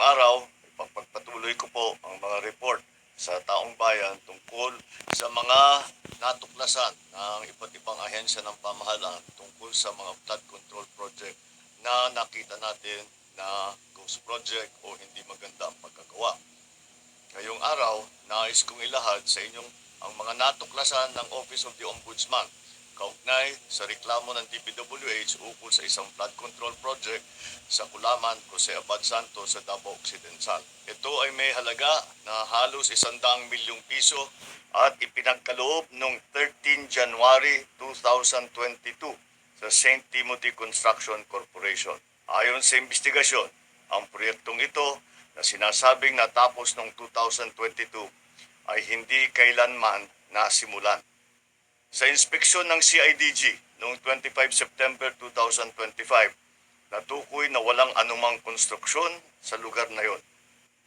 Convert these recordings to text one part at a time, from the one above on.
araw, ipagpatuloy ko po ang mga report sa taong bayan tungkol sa mga natuklasan ng iba't ibang ahensya ng pamahalaan tungkol sa mga flood control project na nakita natin na ghost project o hindi maganda ang pagkagawa. Ngayong araw, nais kong ilahad sa inyong ang mga natuklasan ng Office of the Ombudsman kaugnay sa reklamo ng DPWH ukol sa isang flood control project sa Kulaman, Jose Abad Santos sa Davao Occidental. Ito ay may halaga na halos 100 milyong piso at ipinagkaloob noong 13 January 2022 sa St. Timothy Construction Corporation. Ayon sa investigasyon, ang proyektong ito na sinasabing natapos noong 2022 ay hindi kailanman nasimulan. Sa inspeksyon ng CIDG noong 25 September 2025, natukoy na walang anumang konstruksyon sa lugar na yon.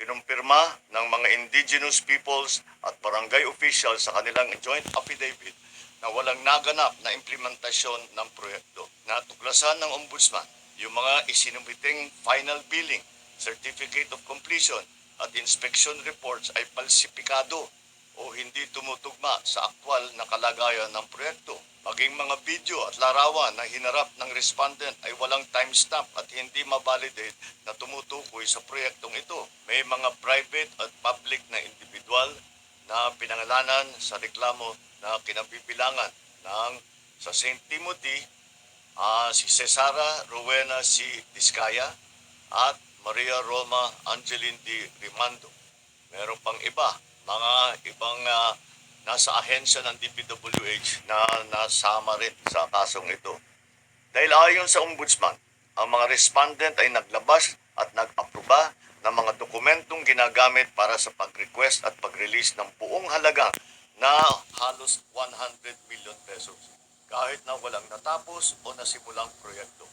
Kinumpirma ng mga indigenous peoples at barangay officials sa kanilang joint affidavit na walang naganap na implementasyon ng proyekto. Natuklasan ng Ombudsman yung mga isinubiting final billing, certificate of completion at inspection reports ay falsipikado o hindi tumutugma sa aktwal na kalagayan ng proyekto. Maging mga video at larawan na hinarap ng respondent ay walang timestamp at hindi ma-validate na tumutukoy sa proyektong ito. May mga private at public na individual na pinangalanan sa reklamo na kinabibilangan ng sa St. Timothy, si Cesara Rowena C. Discaya at Maria Roma Angeline D. Rimando. Meron pang iba, mga ibang nasa ahensya ng DPWH na nasama rin sa kasong ito. Dahil ayon sa Ombudsman, ang mga respondent ay naglabas at nag-aproba ng mga dokumentong ginagamit para sa pag-request at pag-release ng buong halaga na halos 100 million pesos kahit na walang natapos o nasimulang proyekto.